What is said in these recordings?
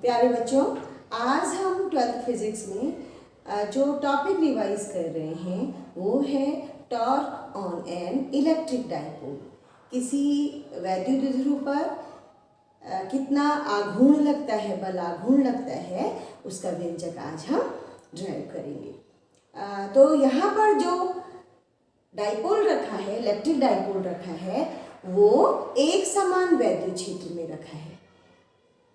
प्यारे बच्चों, आज हम 12th फिजिक्स में जो टॉपिक रिवाइज कर रहे हैं वो है torque on an electric dipole. किसी वैद्युत ध्रुव पर कितना आघूर्ण लगता है, बल आघूर्ण लगता है, उसका व्यंजक आज हम ड्राइव करेंगे। तो यहाँ पर जो डाइपोल रखा है, इलेक्ट्रिक डाइपोल रखा है, वो एक समान वैद्युत क्षेत्र में रखा है,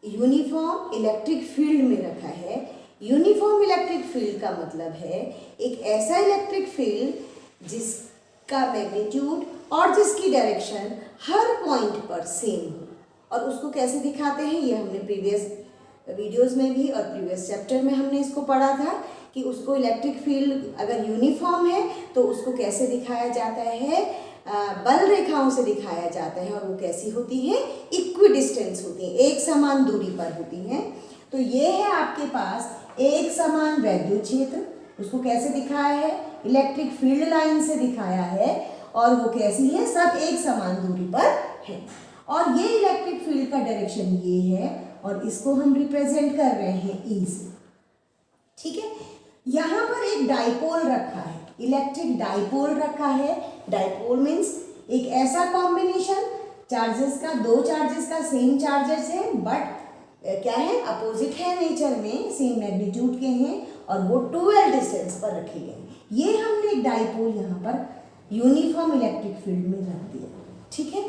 यूनिफॉर्म इलेक्ट्रिक फील्ड में रखा है। यूनिफॉर्म इलेक्ट्रिक फील्ड का मतलब है एक ऐसा इलेक्ट्रिक फील्ड जिसका मैग्नीट्यूड और जिसकी डायरेक्शन हर पॉइंट पर सेम हो। और उसको कैसे दिखाते हैं, ये हमने प्रीवियस वीडियोस में भी और प्रीवियस चैप्टर में हमने इसको पढ़ा था कि उसको इलेक्ट्रिक फील्ड अगर यूनिफॉर्म है तो उसको कैसे दिखाया जाता है, बल रेखाओं से दिखाया जाता है। और वो कैसी होती है, इक्वी डिस्टेंस होती है, एक समान दूरी पर होती हैं। तो ये है आपके पास एक समान वैद्युत क्षेत्र, उसको कैसे दिखाया है, इलेक्ट्रिक फील्ड लाइन से दिखाया है। और वो कैसी है, सब एक समान दूरी पर है। और ये इलेक्ट्रिक फील्ड का डायरेक्शन ये है और इसको हम रिप्रेजेंट कर रहे हैं ई से। ठीक है, यहाँ पर एक डाइपोल रखा है, इलेक्ट्रिक डाइपोल रखा है। डाइपोल मीन्स एक ऐसा कॉम्बिनेशन चार्जेस का, दो चार्जेस का, सेम चार्जेस है बट क्या है, अपोजिट है नेचर में, सेम मैग्नीट्यूड के हैं और वो 12 डिस्टेंस पर रखे गए। ये हमने एक डाइपोल यहाँ पर यूनिफॉर्म इलेक्ट्रिक फील्ड में रख दिया। ठीक है,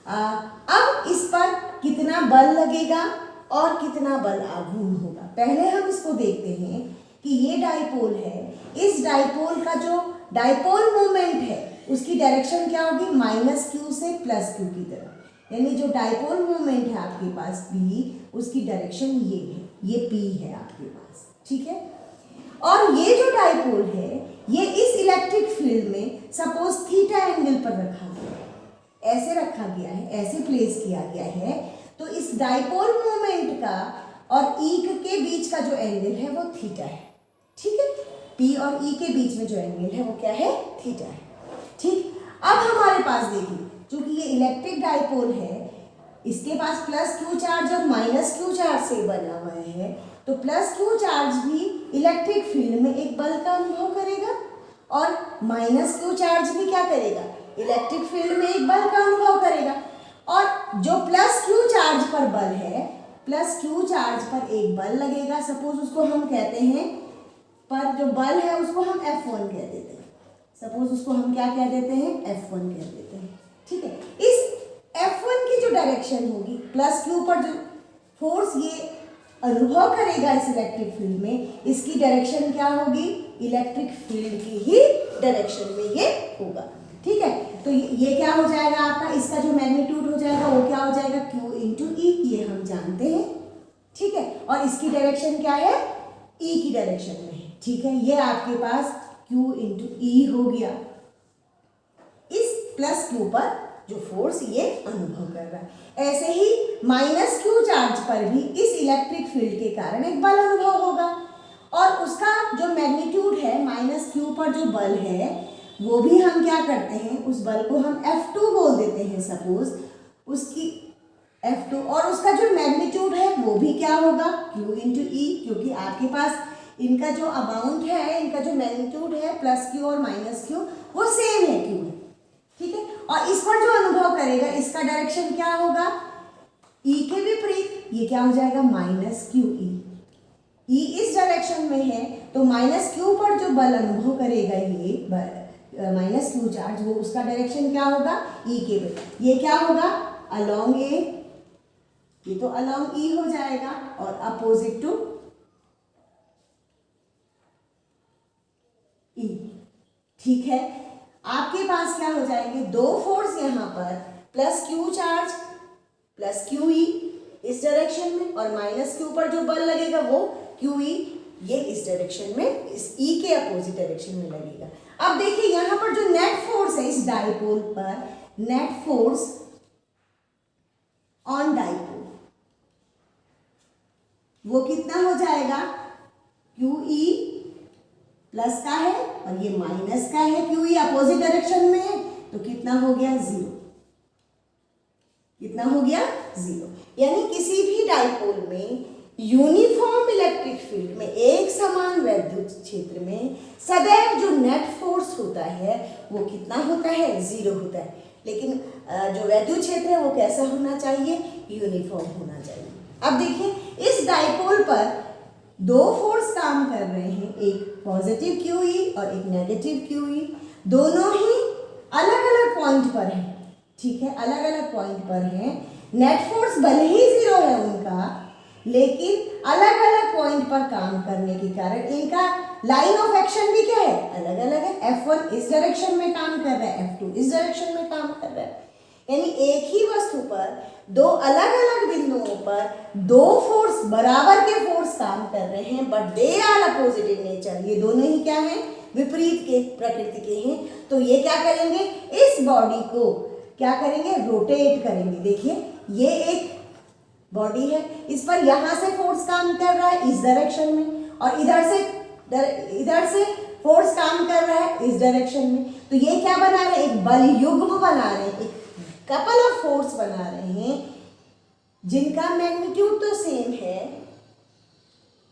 अब इस पर कितना बल लगेगा और कितना बल आघूर्ण होगा, पहले हम इसको देखते हैं कि ये डाइपोल है। इस डाइपोल का जो डाइपोल मोमेंट है उसकी डायरेक्शन क्या होगी, -q से +q की तरफ। यानी जो डाइपोल मोमेंट है आपके पास P, उसकी डायरेक्शन ये है, ये P है आपके पास। ठीक है, और ये जो डाइपोल है ये इस इलेक्ट्रिक फील्ड में सपोज थीटा एंगल पर रखा गया है, ऐसे रखा गया है, ऐसे प्लेस किया गया है। तो इस डाइपोल मोमेंट का और E के बीच का जो एंगल है वो थीटा है। ठीक है, P और E के बीच में जो एंगल है वो क्या है, थीटा है। ठीक, अब हमारे पास देखिए, क्योंकि ये इलेक्ट्रिक डाइपोल है, इसके पास +q चार्ज और -q चार्ज से बना हुआ है। तो +q चार्ज भी इलेक्ट्रिक फील्ड में एक बल का अनुभव करेगा और -q चार्ज भी क्या करेगा, इलेक्ट्रिक फील्ड में एक बल का अनुभव करेगा। और जो +q चार्ज पर बल है, +q चार्ज पर एक बल लगेगा, सपोज उसको हम कहते हैं, पर जो बल है उसको हम F1 कह देते हैं। सपोज उसको हम क्या कह देते हैं, F1 कह देते हैं। ठीक है, इस F1 की जो डायरेक्शन होगी, +q पर जो फोर्स ये अनुभव करेगा इस इलेक्ट्रिक फील्ड में, इसकी डायरेक्शन क्या होगी, इलेक्ट्रिक फील्ड की ही डायरेक्शन में ये होगा। ठीक है, तो ये क्या हो जाएगा आपका, इसका जो मैग्नीट्यूड हो जाएगा वो क्या हो जाएगा, q × E, ये हम जानते हैं। ठीक है, और इसकी डायरेक्शन क्या है, E की डायरेक्शन में है। ठीक है, ये आपके पास q × E हो गया। इस +q पर जो फोर्स ये अनुभव कर रहा है, ऐसे ही -q चार्ज पर भी इस इलेक्ट्रिक फील्ड के कारण एक बल अनुभव होगा और उसका जो मैग्नीट्यूड है, -q पर जो बल है वो भी हम क्या करते हैं, उस बल को हम F2 बोल देते हैं, सपोज उसकी F2, और उसका जो मैग्नीट्यूड है वो भी क्या होगा, q × E, क्योंकि आपके पास इनका जो अमाउंट है, इनका जो मैग्नीट्यूड है, +q और -q वो सेम है, q है। ठीक है, और इस पर जो अनुभव करेगा इसका डायरेक्शन क्या होगा, E के विपरीत, ये क्या हो जाएगा, -QE। E इस डायरेक्शन में है तो -q पर जो बल अनुभव करेगा ये -q चार्ज, वो उसका डायरेक्शन क्या होगा, E के विपरीत। ये क्या होगा, अलोंग A, ये तो अलोंग E हो जाएगा और अपोजिट टू E। ठीक है, आपके पास क्या हो जाएंगे, दो फोर्स यहाँ पर, +q चार्ज +QE इस डायरेक्शन में और -q पर जो बल लगेगा वो QE, ये इस डायरेक्शन में, इस E के अपोजिट डायरेक्शन में लगेगा। अब देखिए यहाँ पर जो नेट फोर्स है इस डाइपोल पर, नेट फोर्स ऑन डाइपोल वो कितना हो जाएगा, QE प्लस का है और ये माइनस का है, QE अपोजिट डायरेक्शन में है, तो कितना हो गया, 0। कितना हो गया, 0। यानी किसी भी डाइपोल में यूनिफॉर्म इलेक्ट्रिक फील्ड में, एक समान वैद्युत क्षेत्र में सदैव जो नेट फोर्स होता है वो कितना होता है, 0 होता है। लेकिन जो वैद्युत क्षेत्र है वो कैसा होना चाहिए, यूनिफॉर्म होना चाहिए। अब देखिए इस डाइपोल पर दो फोर्स काम कर रहे हैं, एक पॉजिटिव QE और एक नेगेटिव QE, दोनों ही अलग अलग पॉइंट पर हैं, ठीक है, अलग अलग पॉइंट पर हैं। नेट फोर्स भले ही 0 है उनका, लेकिन अलग अलग पॉइंट पर काम करने के कारण इनका लाइन ऑफ एक्शन भी क्या है, अलग अलग है। F1 इस डायरेक्शन में काम कर रहा है, F2 इस डायरेक्शन में काम कर रहा है। यानी एक ही वस्तु पर दो अलग अलग बिंदुओं पर दो फोर्स, बराबर के फोर्स काम कर रहे हैं, but they are opposite in nature. ये दोनों ही क्या हैं, विपरीत के प्रकृति के हैं। तो ये क्या करेंगे, इस बॉडी को क्या करेंगे, रोटेट करेंगे। देखिए ये एक बॉडी है, इस पर यहां से फोर्स काम कर रहा है इस डायरेक्शन में, और इधर से फोर्स काम कर रहा है इस डायरेक्शन में। तो ये क्या बना रहे हैं, एक बल युग्म बना रहे हैं, एक कपल ऑफ फोर्स बना रहे हैं जिनका मैग्नीट्यूड तो सेम है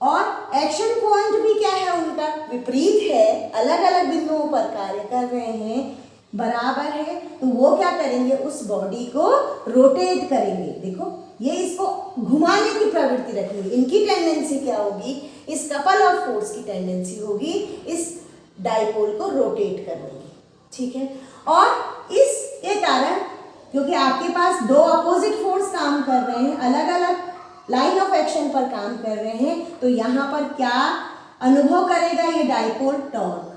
और एक्शन पॉइंट भी क्या है, उनका विपरीत है, अलग अलग बिंदुओं पर कार्य कर रहे हैं, बराबर है। तो वो क्या करेंगे, उस बॉडी को रोटेट करेंगे। देखो ये इसको घुमाने की प्रवृत्ति रखेंगे। इनकी टेंडेंसी क्या होगी, इस कपल ऑफ फोर्स की टेंडेंसी होगी इस डाइपोल को रोटेट करने की, ठीक है। और इसके कारण, क्योंकि आपके पास दो अपोजिट फोर्स काम कर रहे हैं, अलग अलग लाइन ऑफ एक्शन पर काम कर रहे हैं, तो यहां पर क्या अनुभव करेगा ये डाइपोल, टॉर्क।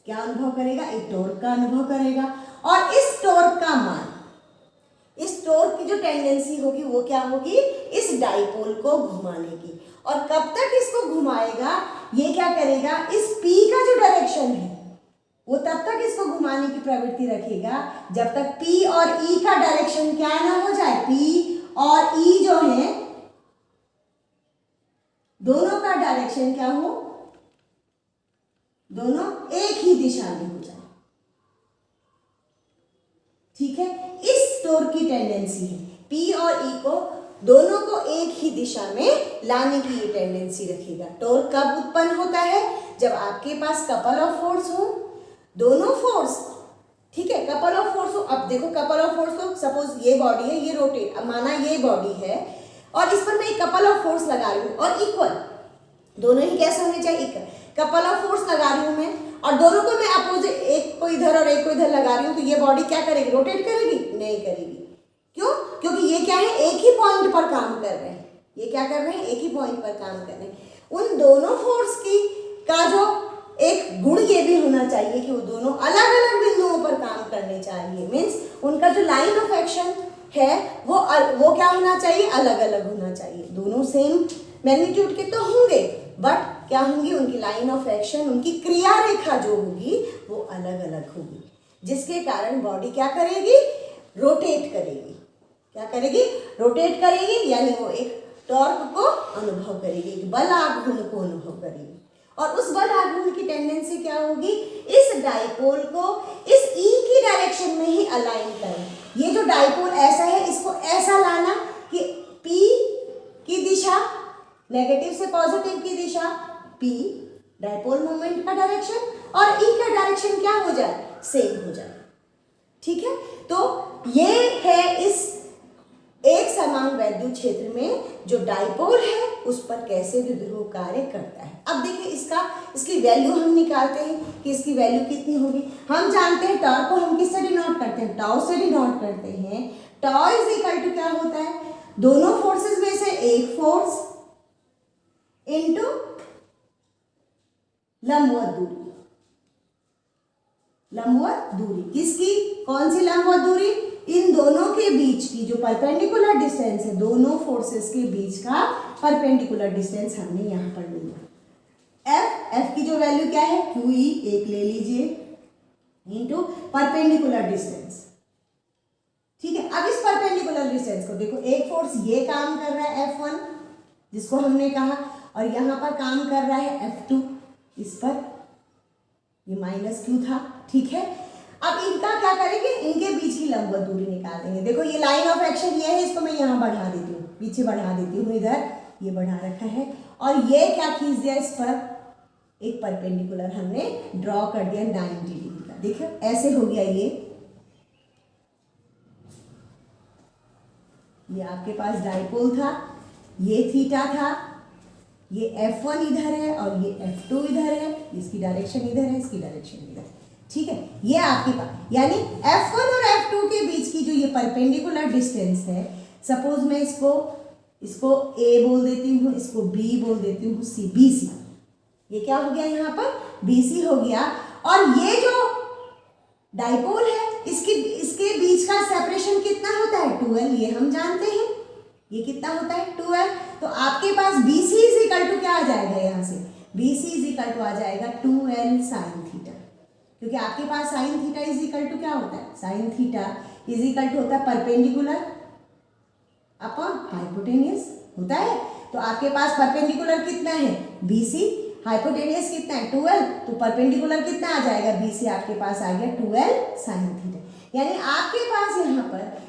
क्या अनुभव करेगा, एक टॉर्क का अनुभव करेगा। और इस टॉर्क का मान, इस टॉर्क की जो टेंडेंसी होगी वो क्या होगी, इस डाइपोल को घुमाने की। और कब तक इसको घुमाएगा, ये क्या करेगा, इस P का जो डायरेक्शन है वो तब तक इसको घुमाने की प्रवृत्ति रखेगा जब तक P और E का डायरेक्शन क्या ना हो जाए, P और E जो है दोनों का डायरेक्शन क्या हो, दोनों एक ही दिशा में हो जाए, ठीक है। इस टॉर्क की टेंडेंसी है P और E को दोनों को एक ही दिशा में लाने की ये टेंडेंसी रखेगा। टॉर्क कब उत्पन्न होता है, जब आपके पास कपल ऑफ फोर्स हो, दोनों फोर्स, ठीक है, कपल ऑफ फोर्स हो। अब देखो कपल ऑफ फोर्स को, सपोज ये बॉडी है, ये रोटेट, अब माना ये बॉडी है और इस पर मैं एक कपल ऑफ फोर्स लगा रही हूँ और इक्वल, दोनों ही कैसे होने चाहिए, कपल ऑफ फोर्स लगा रही हूँ मैं और दोनों को मैं अपोजिट, एक को इधर और एक को इधर लगा रही हूँ, तो ये बॉडी क्या करेगी, रोटेट करेगी, नहीं करेगी। क्यों, क्योंकि ये क्या है, एक ही पॉइंट पर काम कर रहे हैं, ये क्या कर रहे हैं, एक ही पॉइंट पर काम कर रहे हैं। उन दोनों फोर्स की का जो एक गुण ये भी होना चाहिए कि वो दोनों अलग अलग बिंदुओं पर काम करने चाहिए। मीन्स उनका जो लाइन ऑफ एक्शन है वो क्या होना चाहिए, अलग अलग होना चाहिए। दोनों सेम मैग्नीट्यूड के तो होंगे, बट क्या होंगी, उनकी लाइन ऑफ एक्शन, उनकी क्रिया रेखा जो होगी वो अलग अलग होगी, जिसके कारण बॉडी क्या करेगी, रोटेट करेगी। क्या करेगी, रोटेट करेगी, यानी वो एक टॉर्क को अनुभव करेगी, एक बल आघूर्ण को अनुभव करेगी। और उस बल आघूर्ण की टेंडेंसी क्या होगी, इस डाइपोल को इस E की डायरेक्शन में ही अलाइन करें। ये जो डाइपोल ऐसा है, इसको ऐसा लाना कि P की दिशा, नेगेटिव से पॉजिटिव की दिशा P, डाइपोल मोमेंट का डायरेक्शन, और E का डायरेक्शन क्या हो जाए, सेम हो जाए, ठीक है। तो ये है इस एक समान वैद्युत क्षेत्र में जो डाइपोल है उस पर कैसे विद्युत कार्य करता है। अब देखिए इसकी वैल्यू हम निकालते हैं कि इसकी वैल्यू कितनी होगी। हम जानते हैं टॉर्क को हम किससे डिनोट करते हैं, टाउ से डिनोट करते हैं। टाउ इज इक्वल टू क्या होता है, दोनों फोर्सेस में से एक फोर्स इनटू लंबवत दूरी। लंबवत दूरी किसकी, कौन सी लंबवत दूरी, इन दोनों के बीच की जो परपेंडिकुलर डिस्टेंस है, दोनों फोर्सेस के बीच का परपेंडिकुलर डिस्टेंस हमने यहाँ पर लिया। एफ की जो वैल्यू क्या है, QE एक ले लीजिए, इनटू परपेंडिकुलर डिस्टेंस, ठीक है। अब इस परपेंडिकुलर डिस्टेंस को देखो, एक फोर्स ये काम कर रहा है F1 जिसको हमने कहा, और यहाँ पर काम कर रहा है F2, इस पर ये -Q था, ठीक है। अब इनका क्या करेंगे, इनके बीच की लंबवत दूरी निकाल देंगे। देखो ये लाइन ऑफ एक्शन ये है, इसको मैं यहाँ बढ़ा देती हूँ, पीछे बढ़ा देती हूँ, इधर ये बढ़ा रखा है और ये क्या खींच दिया, इस पर एक परपेंडिकुलर हमने ड्रॉ कर दिया 90 डिग्री का। देखिए ऐसे हो गया, ये आपके पास डाइपोल था, ये थीटा था, ये F1 इधर है और ये F2 इधर है, इसकी डायरेक्शन इधर है, इसकी डायरेक्शन इधर है, ठीक है। ये आपके पास यानी F1 और F2 के बीच की जो ये परपेंडिकुलर डिस्टेंस है, सपोज मैं इसको A बोल देती हूँ, इसको B बोल देती हूँ, C, BC, ये क्या हो गया यहाँ पर BC हो गया। और ये जो डाइपोल है इसके बीच का सेपरेशन कितना होता है 12, ये हम जानते हैं, ये कितना होता है 12। तो आपके पास BC इज इक्वल टू क्या आ जाएगा, यहाँ से BC इज इक्वल टू आ जाएगा 2L साइन थीटा, क्योंकि आपके पास sine theta is equal to क्या होता है, sine theta is equal to होता है परपेंडिकुलर अपॉन हाइपोटेनियस होता है। तो आपके पास परपेंडिकुलर कितना है BC, हाइपोटेनियस कितना है 12, तो परपेंडिकुलर कितना आ जाएगा BC आपके पास आ गया 2L साइन थीटा। यानी आपके पास यहाँ पर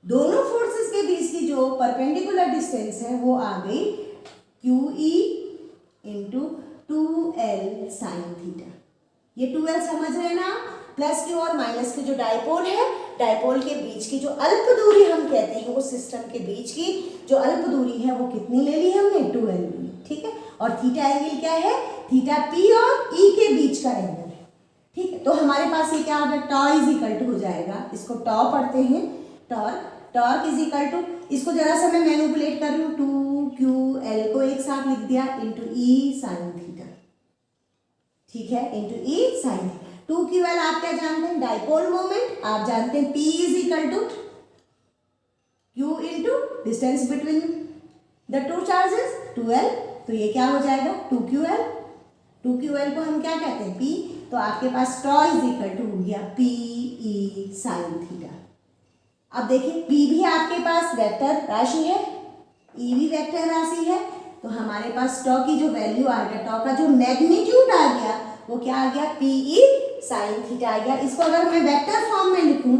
दोनों फोर्सेस के बीच की जो परपेंडिकुलर डिस्टेंस है वो आ गई QE into 2L sine theta. ये 2L समझ रहे हैं ना, प्लस Q और माइनस के जो डाइपोल है, डाइपोल के बीच की जो अल्प दूरी हम कहते हैं, उस सिस्टम के बीच की जो अल्प दूरी है वो कितनी ले ली हमने 2L ली, ठीक है। और थीटा एंगल क्या है, थीटा P और E के बीच का एंगल है, ठीक है। तो हमारे पास ये क्या होगा, टॉ इज इक्वल टू हो जाएगा, इसको टॉ पढ़ते हैं, टॉर्क इज इक्वल टू, इसको जरा सा मैं मैनिपुलेट कर रही हूँ, 2QL को एक साथ लिख दिया इंटू E साइन थीटा, ठीक है, इंटू E साइन। 2QL आप क्या जानते हैं, डाइपोल मोमेंट, आप जानते हैं P is equal to Q into distance between the two charges 2L, तो ये क्या हो जाएगा 2QL। 2QL को हम क्या कहते हैं P, तो आपके पास टॉ इज इक्वल टू हो गया PE साइन थीटा। अब देखिए P भी आपके पास वेक्टर राशि है, E भी वेक्टर राशि है, तो हमारे पास टॉ की जो वैल्यू आ गया, टॉ का जो मैग्नीट्यूड आ गया वो क्या आ गया PE साइन थीटा आ गया। इसको अगर मैं वेक्टर फॉर्म में लिखूं,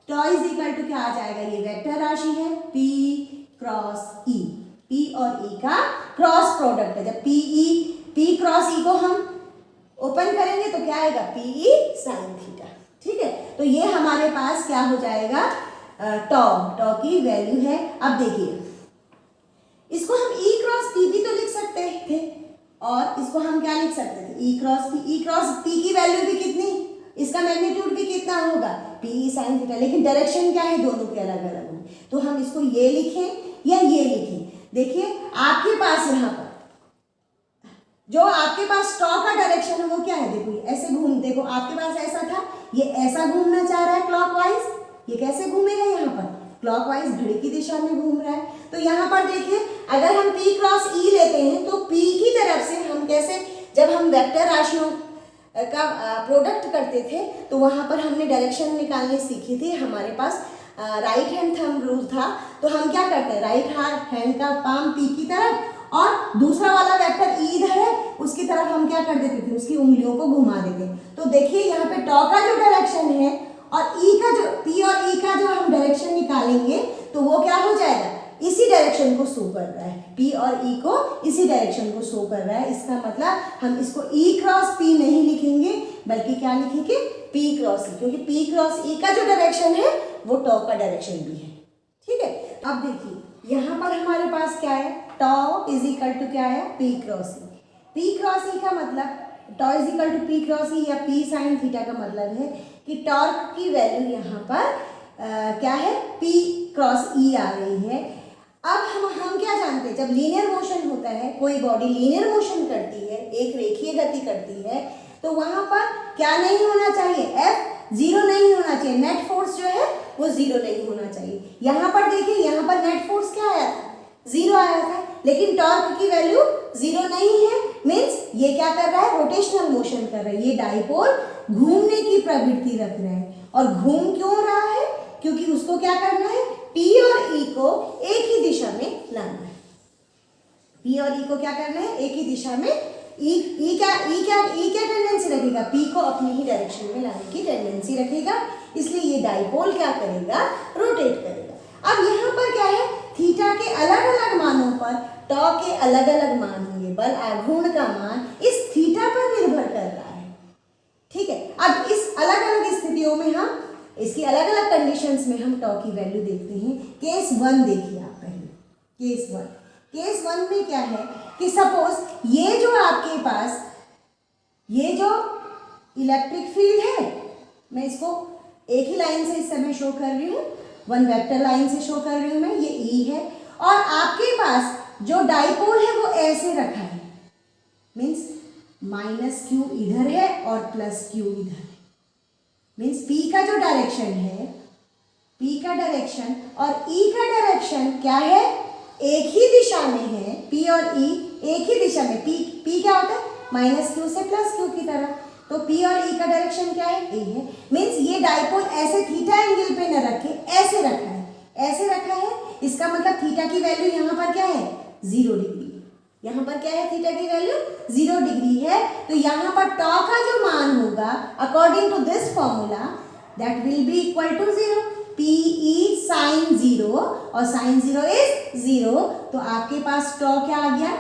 टॉ इज इक्वल टू क्या आ जाएगा, ये वेक्टर राशि है P क्रॉस E, P और E का क्रॉस प्रोडक्ट है। जब P क्रॉस E को हम ओपन करेंगे तो क्या आएगा PE साइन थीटा, ठीक है। तो ये हमारे पास क्या हो जाएगा, टॉ की वैल्यू है। अब देखिए इसको हम E क्रॉस P भी तो लिख सकते थे, और इसको हम क्या लिख सकते थे E क्रॉस P की वैल्यू भी कितनी, इसका मैग्नीट्यूड भी कितना होगा PE साइन थीटा, लेकिन डायरेक्शन क्या है दोनों के अलग अलग होंगे, तो हम इसको ये लिखें या ये लिखें। देखिए आपके पास यहाँ पर जो आपके पास टॉ का डायरेक्शन है वो क्या है, देखो ऐसे देखो आपके पास ऐसा था, ये ऐसा घूमना चाह रहा है क्लॉकवाइज, ये कैसे घूमेगा, यहाँ पर क्लॉकवाइज घड़ी की दिशा में घूम रहा है। तो यहाँ पर देखिए अगर हम P क्रॉस E लेते हैं तो P की तरफ से हम कैसे, जब हम वेक्टर राशियों का प्रोडक्ट करते थे तो वहाँ पर हमने डायरेक्शन निकालनी सीखी थी, हमारे पास राइट हैंड थंब रूल था। तो हम क्या करते हैं, राइट हैंड का पाम P की तरफ और दूसरा वाला वेक्टर E इधर है, उसकी तरफ हम क्या कर देते थे, उसकी उंगलियों को घुमा देते। तो देखिए यहाँ पे टॉ का जो डायरेक्शन है और E का जो P और E का जो हम डायरेक्शन निकालेंगे तो वो क्या हो जाएगा, इसी डायरेक्शन को शो कर रहा है, P और E को इसी डायरेक्शन को शो कर रहा है। इसका मतलब हम इसको E क्रॉस P नहीं लिखेंगे बल्कि क्या लिखेंगे P क्रॉस E, क्योंकि P क्रॉस E का जो डायरेक्शन है वो टॉ का डायरेक्शन भी है, ठीक है। अब देखिए यहाँ पर हमारे पास क्या है, टॉ इज इक्वल टू क्या है P cross E। P cross E का मतलब tau is equal to P cross E या P साइन थीटा का मतलब है कि टॉर्क की वैल्यू यहाँ पर क्या है P क्रॉस E आ रही है। अब हम क्या जानते हैं, जब लीनियर मोशन होता है, कोई बॉडी लीनियर मोशन करती है, एक रेखीय गति करती है, तो वहां पर क्या नहीं होना चाहिए, F 0 नहीं होना चाहिए, नेट फोर्स जो है वो 0 नहीं होना चाहिए। यहाँ पर देखिए यहाँ पर नेट फोर्स क्या आया था, 0 आया था, लेकिन टॉर्क की वैल्यू 0 नहीं है, मीन्स ये क्या कर रहा है, रोटेशनल मोशन कर रहा है, ये डाइपोल घूमने की प्रवृत्ति रख रहा है। और घूम क्यों रहा है, क्योंकि उसको क्या करना है, P और E को एक ही दिशा में लाना है। P और E को क्या करना है, एक ही दिशा में। E क्या टेंडेंसी रखेगा, P को अपनी ही डायरेक्शन में लाने की टेंडेंसी रखेगा, इसलिए ये डाइपोल क्या करेगा, रोटेट करेगा। अब यहाँ पर क्या है, थीटा पर टॉ के अलग अलग मान होंगे, बल आघूर्ण का मान इस थीटा पर निर्भर कर रहा है। ठीक है, अब इस अलग अलग स्थितियों में हम इसकी अलग अलग कंडीशंस में हम टॉ की वैल्यू देखते हैं। केस 1 देखिए आप पहले, केस 1 में क्या है कि सपोज ये जो आपके पास ये जो इलेक्ट्रिक फील्ड है, मैं इसको एक ही लाइन से इस समय शो कर रही हूँ, वन वेक्टर लाइन से शो कर रही हूँ मैं, ये ई है और आपके पास जो डाइपोल है वो ऐसे रखा है, मीन्स माइनस क्यू इधर है और प्लस क्यू इधर है, मीन्स पी का जो डायरेक्शन है, पी का डायरेक्शन और ई का डायरेक्शन क्या है, एक ही दिशा में है। पी और ई एक ही दिशा में, पी क्या होता है माइनस क्यू से प्लस क्यू की तरफ, तो पी और ई का डायरेक्शन क्या है, ए है। मीन्स ये डाइपोल ऐसे थीटा एंगल पे न रखे, ऐसे रखा है, ऐसे रखा है, इसका मतलब थीटा की वैल्यू यहाँ पर क्या है 0 डिग्री, यहाँ पर क्या है थीटा की वैल्यू 0 डिग्री है। तो यहाँ पर टॉ का जो मान होगा according to this formula that will be equal to 0, P E sine 0 और साइन 0 इज 0, तो आपके पास टॉ क्या आ गया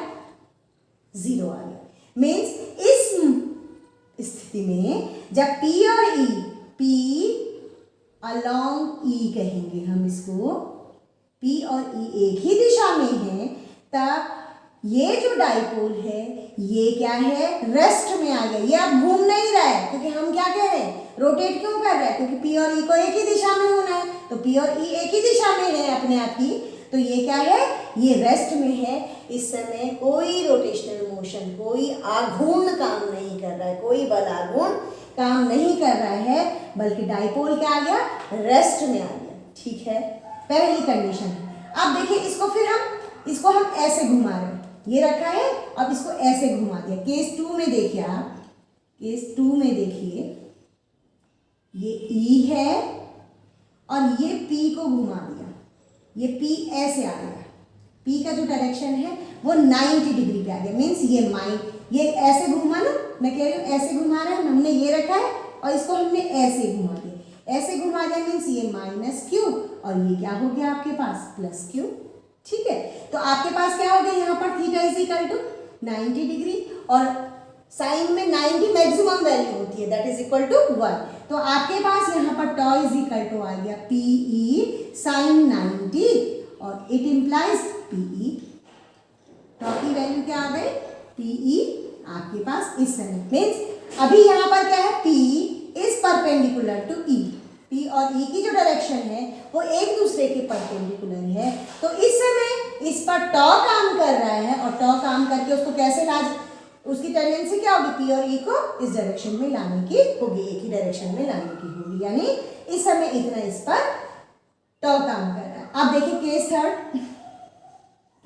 0 आ गया। मीन्स इस स्थिति में जब P और E, P along E कहेंगे हम इसको, P और E एक ही दिशा में है, तब ये जो डाइपोल है ये क्या है रेस्ट में आ गया, ये अब घूम नहीं रहा है, क्योंकि हम क्या कह रहे हैं रोटेट क्यों कर रहे हैं, क्योंकि P और E को एक ही दिशा में होना है, तो P और E एक ही दिशा में है अपने आप ही, तो ये क्या है ये रेस्ट में है। इस समय कोई रोटेशनल मोशन, कोई आघूर्ण काम नहीं कर रहा है, कोई बल आघूर्ण काम नहीं कर रहा है, बल्कि डाइपोल क्या आ गया रेस्ट में आ गया। ठीक है, पहली कंडीशन है। अब देखिए इसको हम ऐसे घुमा रहे हैं, ये रखा है, अब इसको ऐसे घुमा दिया। केस 2 में देखिए आप, केस 2 में देखिए ये E है और ये P को घुमा दिया, ये P ऐसे आ गया, P का जो डायरेक्शन है वो 90 डिग्री पे आ गया, मीन्स ये ऐसे घुमा ना, मैं कह रही हूँ ऐसे घुमा रहा है, हमने ये रखा है और इसको हमने ऐसे घुमा दिया, ऐसे घुमा दिया मीन्स ये माइनस क्यू और ये क्या हो गया आपके पास प्लस क्यू। ठीक है, तो आपके पास क्या हो गया यहाँ पर theta is equal to 90 degree और साइन में 90 मैक्सिमम वैल्यू होती है, दैट इज इक्वल टू 1, तो आपके पास यहाँ पर टॉ इज इक्वल टू आ गया पी ई साइन 90 और इट इम्प्लाइज पी ई, टॉ की वैल्यू क्या आ गई पी ई आपके पास इस समय, मीन्स अभी यहाँ पर क्या है P is perpendicular to E, P और ई की जो डायरेक्शन है वो एक दूसरे के परपेंडिकुलर है, तो इस समय इस पर टॉ काम कर रहा है और टॉ काम करके उसको कैसे उसकी टेंडेंसी क्या होगी पी और ई को इस डायरेक्शन में लाने की होगी, एक ही डायरेक्शन में लाने की होगी, यानी इस समय इतना इस पर टॉ काम कर रहा है। अब देखिए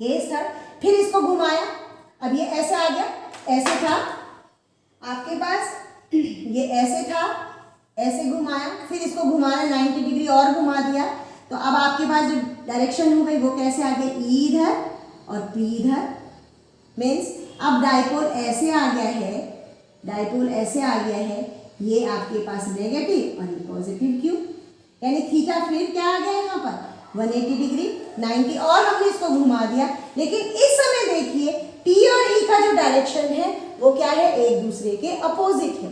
केस थर्ड, फिर इसको घुमाया, अब ये ऐसे आ गया, ऐसे था आपके पास, ये ऐसे था, ऐसे घुमाया, फिर इसको घुमाया 90 डिग्री और घुमा दिया, तो अब आपके पास जो डायरेक्शन हो गई वो कैसे आ गई ई इधर और पी इधर, मीन्स अब डाइपोल ऐसे आ गया है, डाइपोल ऐसे आ गया है, ये आपके पास नेगेटिव और ये पॉजिटिव क्यू, यानी थीटा फिर क्या आ गया यहाँ पर 180 डिग्री 90 और हमने इसको घुमा दिया, लेकिन इस समय देखिए टी और ई का जो डायरेक्शन है वो क्या है एक दूसरे के अपोजिट है,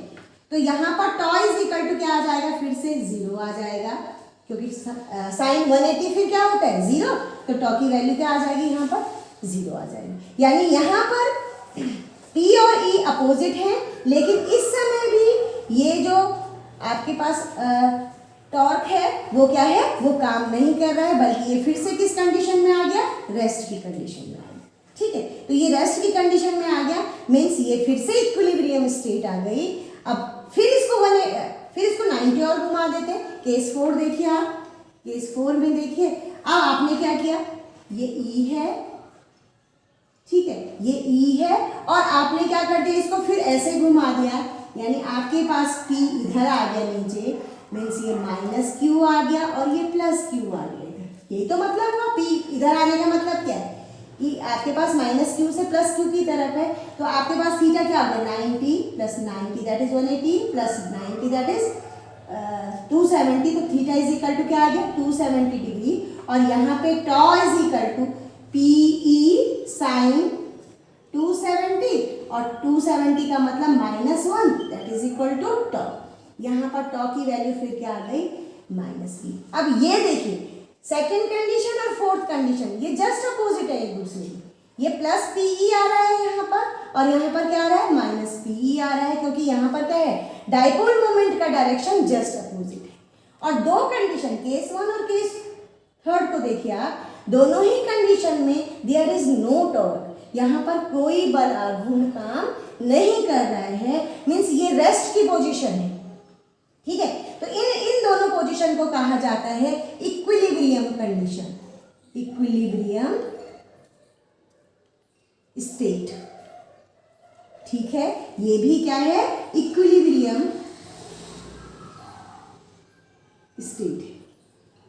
तो यहाँ पर टॉ इज इक्वल टू क्या आ जाएगा फिर से 0 आ जाएगा, क्योंकि साइन 180 फिर क्या होता है 0, तो टॉ की वैल्यू क्या आ जाएगी यहाँ पर 0 आ जाएगी, यानी यहाँ पर P और E अपोजिट हैं, लेकिन इस समय भी ये जो आपके पास टॉर्क है वो क्या है वो काम नहीं कर रहा है, बल्कि ये फिर से किस कंडीशन में आ गया रेस्ट की कंडीशन में आ गया। ठीक है, तो ये रेस्ट की कंडीशन में आ गया, मीन्स ये फिर से इक्विलिब्रियम स्टेट आ गई। अब फिर इसको 90 और घुमा देते हैं। केस 4 देखिए आप, केस 4 में देखिए अब आपने क्या किया, ये E है, ठीक है, ये E है और आपने क्या कर दिया इसको फिर ऐसे घुमा दिया, यानी आपके पास P इधर आ गया नीचे, मीन्स ये माइनस क्यू आ गया और ये प्लस क्यू आ गया इधर, यही तो मतलब हुआ P इधर आने का मतलब क्या है कि आपके पास माइनस क्यू से प्लस क्यू की तरफ है, तो आपके पास थीटा क्या आ गया 90 plus 90 that is 180 plus 90 that is 270, तो थीटा इज इक्वल टू क्या आ गया 270 डिग्री और यहाँ पे tau is equal to PE sine 270 और 270 का मतलब -1 that is equal to tau. यहाँ पर टॉ की वैल्यू फिर क्या आ गई -p। अब ये देखिए सेकेंड कंडीशन और फोर्थ कंडीशन ये जस्ट अपोजिट है एक दूसरे की। ये प्लस PE आ रहा है यहाँ पर और यहाँ पर क्या आ रहा है -PE आ रहा है, क्योंकि यहाँ पर क्या है डाइपोल मोमेंट का डायरेक्शन जस्ट अपोजिट है। और दो कंडीशन केस 1 और केस 3 को देखिए आप, दोनों ही कंडीशन में देयर इज नो टॉर्क, यहाँ पर कोई बल आघूर्ण काम नहीं कर रहा है, मीन्स ये रेस्ट की पोजीशन है। ठीक है, तो इन दोनों पोजीशन को कहा जाता है इक्विलिब्रियम कंडीशन, इक्विलिब्रियम स्टेट। ठीक है, ये भी क्या है इक्विलिब्रियम स्टेट है।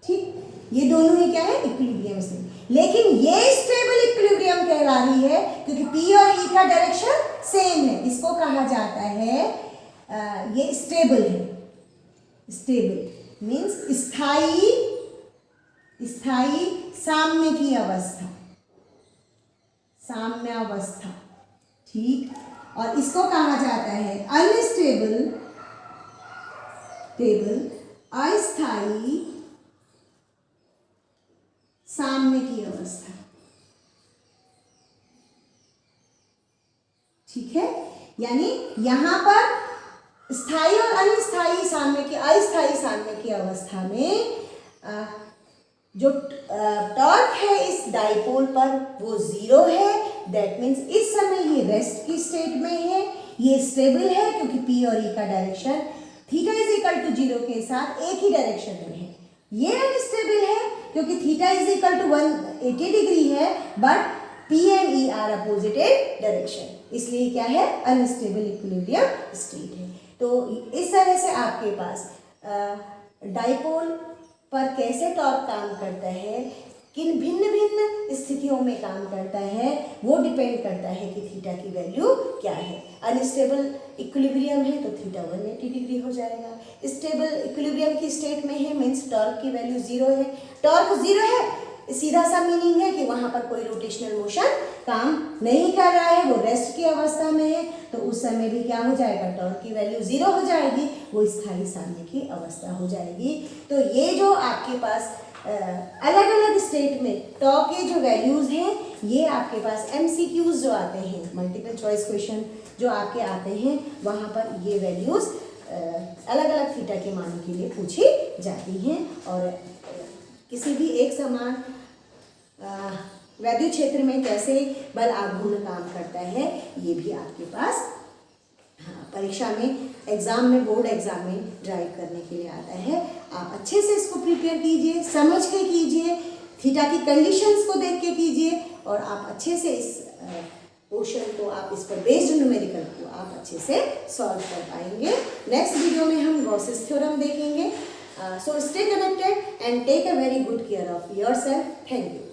ठीक, ये दोनों ही क्या है इक्विलिब्रियम स्टेट, लेकिन ये स्टेबल इक्विलिब्रियम कहला रही है क्योंकि P और E का डायरेक्शन सेम है। इसको कहा जाता है ये स्टेबल है। स्टेबल मीन्स स्थाई, स्थाई साम्य की अवस्था, साम्यावस्था। ठीक, और इसको कहा जाता है अनस्टेबल, स्टेबल अस्थाई साम्य की अवस्था। ठीक है, यानी यहां पर स्थायी और अस्थायी साम्य की, अस्थायी साम्य की अवस्था में जो टॉर्क है इस डाइपोल पर वो 0 है। दैट मीन्स इस समय ये रेस्ट की स्टेट में है, ये स्टेबल है क्योंकि P और E का direction theta is equal to 0 के साथ एक ही डायरेक्शन में है। ये अनस्टेबल है क्योंकि theta is equal to 180 degree है, but P and E are opposited direction, इसलिए क्या है अनस्टेबल इक्विलिब्रियम स्टेट है। तो इस तरह से आपके पास डाइपोल पर कैसे टॉर्क काम करता है, किन भिन्न भिन्न स्थितियों में काम करता है, वो डिपेंड करता है कि थीटा की वैल्यू क्या है। अनस्टेबल इक्विलिब्रियम है तो थीटा 180 डिग्री हो जाएगा, स्टेबल इक्विलिब्रियम की स्टेट में है मीन्स टॉर्क की वैल्यू 0 है। टॉर्क 0 है, सीधा सा मीनिंग है कि वहाँ पर कोई रोटेशनल मोशन काम नहीं कर रहा है, वो रेस्ट की अवस्था में है, तो उस समय भी क्या हो जाएगा टॉर्क की वैल्यू 0 हो जाएगी, वो स्थायी साम्य की अवस्था हो जाएगी। तो ये जो आपके पास अलग अलग स्टेट में टॉर्क के जो वैल्यूज़ हैं, ये आपके पास MCQs जो आते हैं, मल्टीपल चॉइस क्वेश्चन जो आपके आते हैं, वहाँ पर ये वैल्यूज़ अलग अलग थीटा के मानों के लिए पूछी जाती हैं। और किसी भी एक समान वैद्युत क्षेत्र में कैसे बल आघूर्ण काम करता है, ये भी आपके पास परीक्षा में, एग्ज़ाम में, बोर्ड एग्ज़ाम में ड्राइव करने के लिए आता है। आप अच्छे से इसको प्रिपेयर कीजिए, समझ के कीजिए, थीटा की कंडीशंस को देख के कीजिए, और आप अच्छे से इस पोर्शन को, आप इस पर बेस्ड न्यूमेरिकल को आप अच्छे से सॉल्व कर पाएंगे। नेक्स्ट वीडियो में हम गॉसेस थ्योरम देखेंगे। So stay connected and take a very good care of yourself. Thank you.